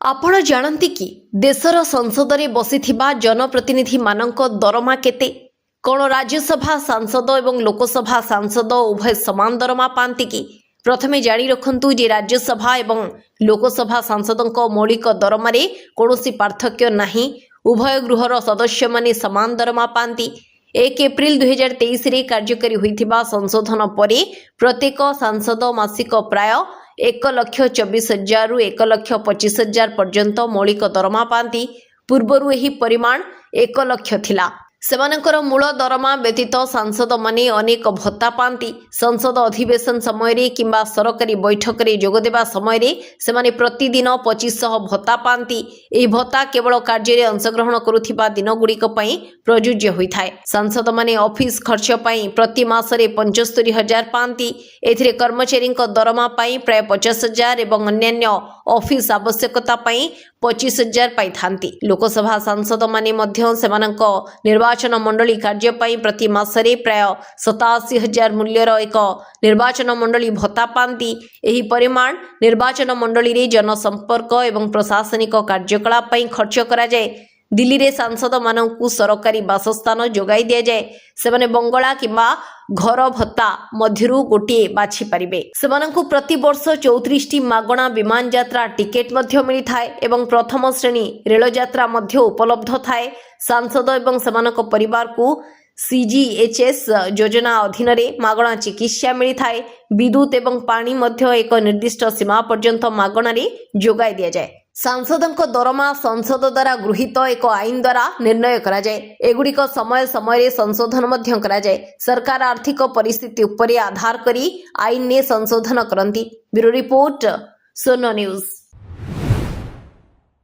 आपण जानती कि देशर संसद रे बसिथिबा जनप्रतिनिधि मानक दरमा केते? कोन राज्यसभा सांसद एवं लोकसभा सांसद उभय समान दरमा पांति कि? प्रथमे जानी रखंतु जे राज्यसभा एवं लोकसभा सांसदक मौलिक दरमारे कौनसी पार्थक्य नाही। उभय गृहर सदस्य माने समान दरमा पांति। 1 एप्रिल 2023 रे कार्यकारी होइथिबा संशोधन परे प्रत्येक सांसद मासिक प्राय 1,24,000 रु 1,25,000 पर्यंत मौलिक दरमा पांति। पूर्वरु एही परिमाण 1 लाख थिला। सेमानकर मूल दरमा व्यतीत सांसद माने अनेक भत्ता पांति। संसद अधिवेशन समय रे किंबा सरकारी बैठक रे जोग देबा समय रे सेमाने प्रतिदिन 2500 भत्ता पांति। एही भत्ता केवल कार्य रे अंशग्रहण करुथिबा दिन गुड़िक पई प्रयोज्य होइथाय। सांसद माने ऑफिस खर्च पई प्रति मास रे 75,000 पांति। एथिरे कर्मचारी दरमा पई प्राय 50,000 एवं अन्यान्य ऑफिस आवश्यकता पई 25,000 पाई थांती। लोकसभा सांसद माने मध्य सेमानक निर्वाचन मंडली कार्य पई प्रति मासरे प्राय 87,000 मूल्यर एक निर्वाचन मंडली भत्ता पांति। एही परिमाण निर्वाचन मंडली रे जनसंपर्क एवं प्रशासनिक कार्यकलाप पई खर्च करा जाए। दिल्ली रे सांसद मानकु सरकारी बासस्थान जोगाई दिया जाए। सेमाने बंगला किंबा घर भत्ता मध्यरु गोटे बाछि परिबे। सेमानकु प्रति वर्ष 34 मागणा विमान यात्रा टिकेट मध्य मिली थाए एवं प्रथम श्रेणी रेल यात्रा मध्य उपलब्ध थाए। सांसद एवं सेमानक परिवार को सीजीएचएस योजना अधीन रे मागणा चिकित्सा मिली थाए। विद्युत एवं पानी मध्य एक निर्दिष्ट सीमा पर्यंत मागणा रे जोगाई दिया जाए। सांसदक दरमा संसद द्वारा गृहीत एक आईन द्वारा निर्णय करा जाए। एगुड़िक समय समय संशोधन मध्य करा जाए। सरकार आर्थिक परिस्थिति उपरे आधार करी आईन ने संशोधन करती। ब्यूरो रिपोर्ट सोनो न्यूज।